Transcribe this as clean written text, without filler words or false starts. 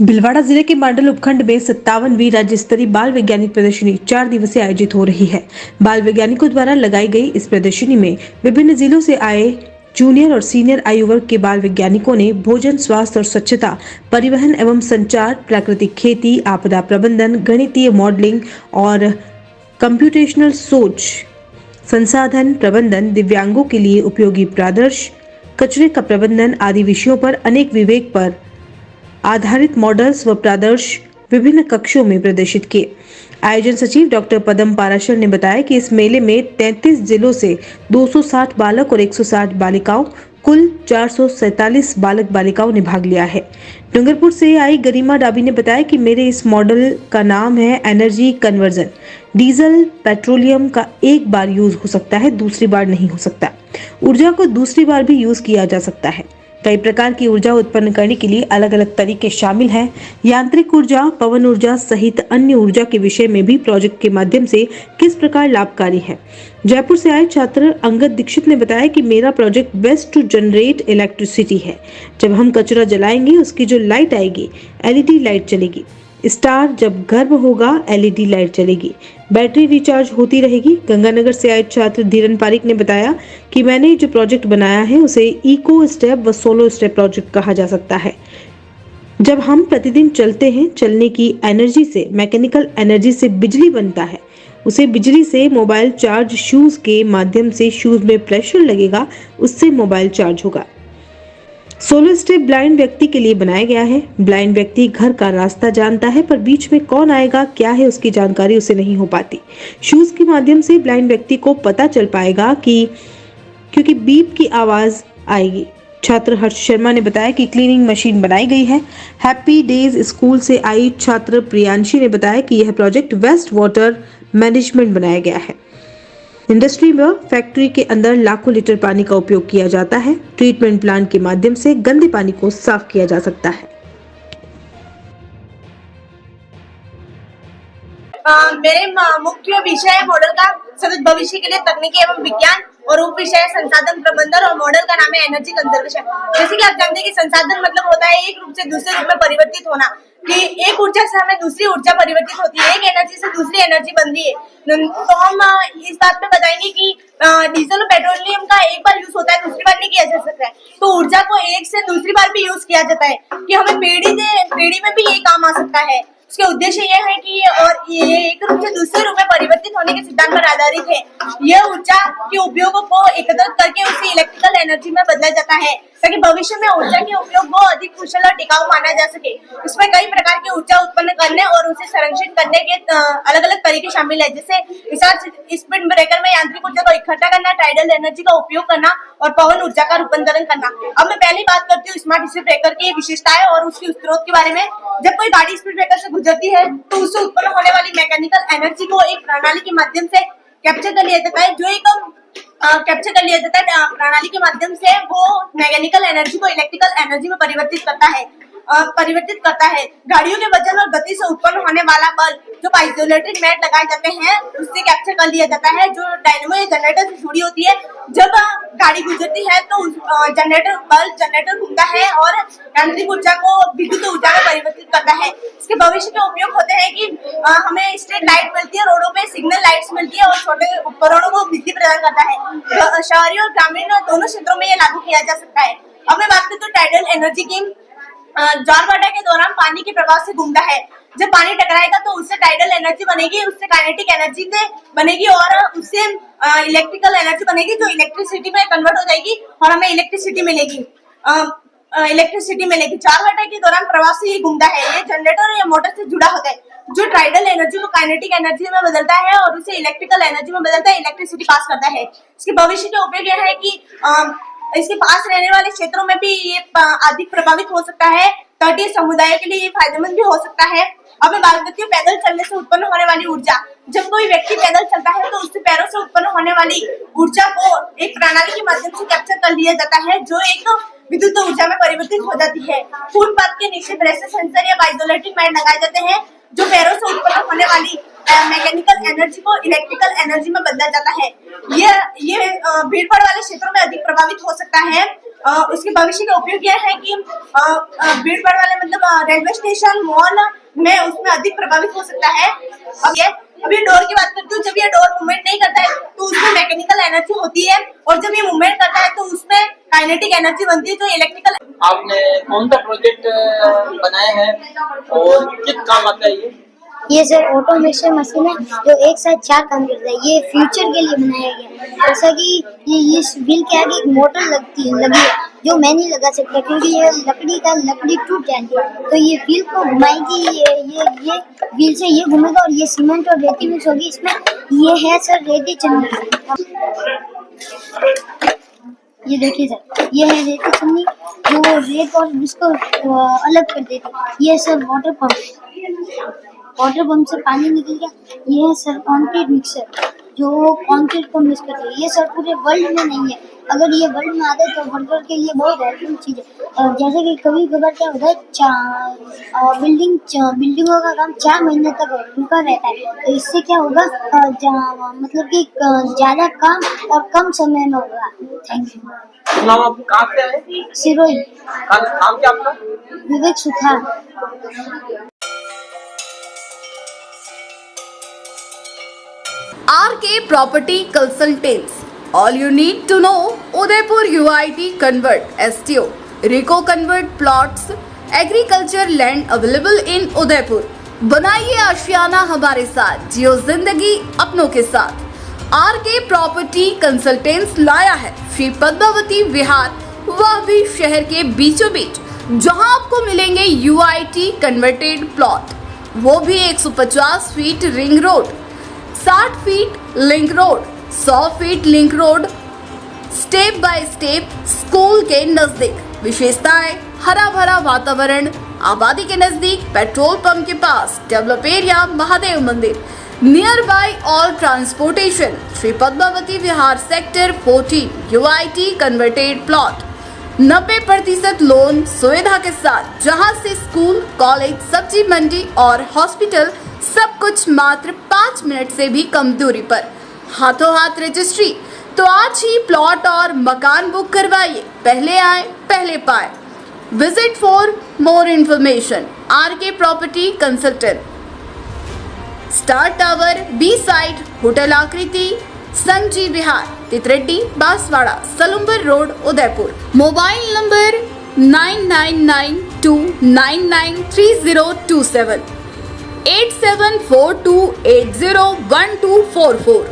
भीलवाड़ा जिले के मांडल उपखंड में 57वीं राज्य स्तरीय बाल वैज्ञानिक प्रदर्शनी 4 दिवसीय आयोजित हो रही है। बाल वैज्ञानिकों द्वारा लगाई गई इस प्रदर्शनी में विभिन्न जिलों से आए जूनियर और सीनियर आयु वर्ग के बाल वैज्ञानिकों ने भोजन, स्वास्थ्य और स्वच्छता, परिवहन एवं संचार, प्राकृतिक खेती, आपदा प्रबंधन, गणितीय मॉडलिंग और कंप्यूटेशनल सोच, संसाधन प्रबंधन, दिव्यांगों के लिए उपयोगी प्रादर्श, कचरे का प्रबंधन आदि विषयों पर अनेक विवेक पर आधारित मॉडल्स व प्रादर्श विभिन्न कक्षों में प्रदर्शित किए। आयोजन सचिव डॉक्टर पदम पाराशर ने बताया कि इस मेले में 33 जिलों से 260 बालक और 160 बालिकाओं, कुल 447 बालक बालिकाओं ने भाग लिया है। डूंगरपुर से आई गरिमा डाबी ने बताया कि मेरे इस मॉडल का नाम है एनर्जी कन्वर्जन। डीजल पेट्रोलियम का एक बार यूज हो सकता है, दूसरी बार नहीं हो सकता। ऊर्जा को दूसरी बार भी यूज किया जा सकता है। कई प्रकार की ऊर्जा उत्पन्न करने के लिए अलग अलग तरीके शामिल हैं। यांत्रिक ऊर्जा, पवन ऊर्जा सहित अन्य ऊर्जा के विषय में भी प्रोजेक्ट के माध्यम से किस प्रकार लाभकारी है। जयपुर से आए छात्र अंगद दीक्षित ने बताया कि मेरा project best to generate electricity है। जब हम कचरा जलाएंगे उसकी जो लाइट आएगी एलईडी लाइट चलेगी। स्टार जब गर्म होगा एलईडी लाइट चलेगी। बैटरी रिचार्ज होती रहेगी। गंगानगर से आए छात्र धीरन पारिक ने बताया कि मैंने जो प्रोजेक्ट बनाया है उसे इको स्टेप व सोलो स्टेप प्रोजेक्ट कहा जा सकता है। जब हम प्रतिदिन चलते हैं, चलने की एनर्जी से, मैकेनिकल एनर्जी से बिजली बनता है। उसे बिजली से मोबाइल चार्ज, शूज के माध्यम से शूज में प्रेशर लगेगा, उससे मोबाइल चार्ज होगा। सोलो स्टेप ब्लाइंड व्यक्ति के लिए बनाया गया है। ब्लाइंड व्यक्ति घर का रास्ता जानता है पर बीच में कौन आएगा, क्या है, उसकी जानकारी उसे नहीं हो पाती। शूज के माध्यम से ब्लाइंड व्यक्ति को पता चल पाएगा कि क्योंकि बीप की आवाज आएगी। छात्र हर्ष शर्मा ने बताया कि क्लीनिंग मशीन बनाई गई है। हैप्पी डेज स्कूल से आई छात्र प्रियांशी ने बताया कि यह प्रोजेक्ट वेस्ट वाटर मैनेजमेंट बनाया गया है। इंडस्ट्री में फैक्ट्री के अंदर लाखों लीटर पानी का उपयोग किया जाता है। ट्रीटमेंट प्लांट के माध्यम से गंदे पानी को साफ किया जा सकता है। मेरे मुख्य विषय है मॉडल का सतत भविष्य के लिए तकनीकी एवं विज्ञान, और उप विषय है संसाधन प्रबंधन, और मॉडल का नाम है एनर्जी कंजर्वेशन। जैसे कि आप जानते हैं कि संसाधन मतलब होता है एक रूप से दूसरे रूप में परिवर्तित होना, कि एक ऊर्जा से हमें दूसरी ऊर्जा परिवर्तित होती है, एक एनर्जी से दूसरी एनर्जी बनती है। तो हम इस बात पे बताएंगे कि डीजल और पेट्रोलियम का एक बार यूज होता है, दूसरी बार नहीं किया जा सकता है। तो ऊर्जा को एक से दूसरी बार भी यूज किया जाता है कि हमें पीढ़ी में भी ये काम आ सकता है। उसके उद्देश्य ये है कि और ये एक रूप से दूसरे रूप में परिवर्तित होने के सिद्धांत पर आधारित है। यह ऊर्जा के उपयोग को एकत्रित करके उसे इलेक्ट्रिकल एनर्जी में बदला जाता है ताकि भविष्य में ऊर्जा के उपयोग को अधिक कुशल और टिकाऊ माना जा सके। इसमें कई प्रकार की ऊर्जा उत्पन्न करने और उसे संरक्षित करने के अलग अलग तरीके शामिल है, जैसे स्पीड ब्रेकर में यांत्रिक ऊर्जा को इकट्ठा करना, टाइडल एनर्जी का उपयोग करना और पवन ऊर्जा का रूपांतरण करना। अब मैं पहली बात करती हूँ स्मार्ट स्पीड ब्रेकर की विशेषताएं और उसकी स्रोत के बारे में। जब कोई गाड़ी स्पीड ब्रेकर से गुजरती है तो उससे उत्पन्न होने वाली मैकेनिकल एनर्जी को एक प्रणाली के माध्यम से कैप्चर कर लिया जाता है, प्रणाली के माध्यम से वो मैकेनिकल एनर्जी को इलेक्ट्रिकल एनर्जी में परिवर्तित करता है। गाड़ियों के वजन और गति से उत्पन्न होने वाला बल जो आइसोलेटेड मैट लगाए जाते हैं उससे कैप्चर कर लिया जाता है, जो डायनेमो या जनरेटर से जुड़ी होती है। जब गाड़ी गुजरती है तो जनरेटर घूमता है और यांत्रिक ऊर्जा को विद्युत ऊर्जा में परिवर्तित करता है। इसके भविष्य के उपयोग होते हैं कि हमें स्ट्रीट लाइट मिलती है, रोडों पे सिग्नल लाइट्स मिलती है और छोटे उपकरणों को बिजली प्रदान करता है। शहरी और ग्रामीण दोनों क्षेत्रों में ये लागू किया जा सकता है। अब मैं बात करती हूँ टाइडल एनर्जी की। ज्वारभाटा के दौरान पानी के प्रभाव से घूमता है। जब पानी टकराएगा तो उससे टाइडल एनर्जी बनेगी, उससे काइनेटिक एनर्जी से बनेगी और उससे इलेक्ट्रिकल एनर्जी बनेगी जो इलेक्ट्रिसिटी में कन्वर्ट हो जाएगी और हमें इलेक्ट्रिसिटी मिलेगी। ज्वारभाटा के दौरान प्रवाह से ये घूमता है। ये जनरेटर या मोटर से जुड़ा होता है जो टाइडल एनर्जी को काइनेटिक एनर्जी में बदलता है और उसे इलेक्ट्रिकल एनर्जी में बदलता है, इलेक्ट्रिसिटी पास करता है। इसके भविष्य के उपयोग यह है कि इसके पास रहने वाले क्षेत्रों में भी ये अधिक प्रभावित हो सकता है। तटीय समुदाय के लिए ये फायदेमंद भी हो सकता है। अब मैं बात करती हूँ पैदल चलने से उत्पन्न होने वाली ऊर्जा। जब कोई व्यक्ति पैदल चलता है तो उससे पैरों से उत्पन्न होने वाली ऊर्जा को एक प्रणाली के माध्यम से कैप्चर कर लिया जाता है जो एक विद्युत ऊर्जा में परिवर्तित हो जाती है। फुटपाथ के नीचे प्रेशर सेंसर या आइसोलेटेड मैट लगाए जाते हैं जो पैरों से उत्पन्न होने वाली मैकेनिकल एनर्जी को इलेक्ट्रिकल एनर्जी में बदला जाता है। ये भीड़ भाड़ वाले क्षेत्रों में अधिक प्रभावित हो सकता है उसके भविष्य का उपयोग यह है कि भीड़ भाड़ वाले मतलब रेलवे स्टेशन मॉल में उसमें अधिक प्रभावित हो सकता है। अभी डोर की बात करती हूँ, जब ये डोर मूवमेंट नहीं करता है तो उसमें मैकेनिकल एनर्जी होती है, और जब ये मूवमेंट करता है तो उसमें काइनेटिक एनर्जी बनती है, तो इलेक्ट्रिकल। आपने कौन सा प्रोजेक्ट बनाया है और किस काम आता है ये सर ऑटोमेशन मशीन है जो एक साथ 4 काम करता है। ये फ्यूचर के लिए बनाया गया, जैसा कि ये इस व्हील के आगे एक मोटर लगी है जो मैं नहीं लगा सकता क्योंकि ये लकड़ी टूट जाती है। तो ये व्हील को घुमाएगी, ये व्हील से ये घूमेगा और ये सीमेंट और रेती मिक्स होगी इसमें। ये है सर रेती चन्नी, ये देखिए सर, ये है रेती चन्नी जो रेत और उसको अलग कर देती है। ये सर वाटर पंप से पानी निकल गया। ये है सर कंक्रीट मिक्सर जो कंक्रीट को मिक्स करता है। ये सर पूरे वर्ल्ड में नहीं है, अगर ये वर्ल्ड में आता है तो वर्कर के लिए बहुत हेल्पफुल चीज़ है। जैसे कि कभी कभार क्या होता है, बिल्डिंगों का काम 4 महीने तक रुका रहता है, तो इससे क्या होगा, मतलब कि ज़्यादा काम और कम समय में होगा। Thank you. नाम आप कहाँ से आए? सिरोही। नाम क्या आपका? विवेक Suthar. RK Property Consultants. All you need to know: Udaipur UIT Convert STO, Rico Convert Plots, Agriculture Land available in Udaipur. बनाइए आशियाना हमारे साथ, जियो जिंदगी अपनों के साथ। RK Property Consultants लाया है श्री पद्मावती विहार, वह भी शहर के बीचों बीच, जहां आपको मिलेंगे UIT कन्वर्टेड प्लॉट, वो भी 150 feet ring road, 60 feet link road, 100 feet link road, step by step school के नजदीक। विशेषताएं: हरा भरा वातावरण, आबादी के नजदीक, पेट्रोल पंप के पास, डेवलप एरिया, महादेव मंदिर, near by all transportation. Shri Padmavati Vihar sector 14 UIT converted plot, 90% loan सुविधा के साथ, जहां से स्कूल, कॉलेज, सब्जी मंडी और हॉस्पिटल सब कुछ मात्र 5 मिनट से भी कम दूरी पर, हाथों हाथ रजिस्ट्री। तो आज ही प्लॉट और मकान बुक करवाइए, पहले आए पहले पाए। Visit for more information RK property consultant, star tower, B side, hotel Akriti, Sanji Vihar, Titardi, Banswara, Salumbar road, Udaipur. Mobile number 9992993027, 8742801244।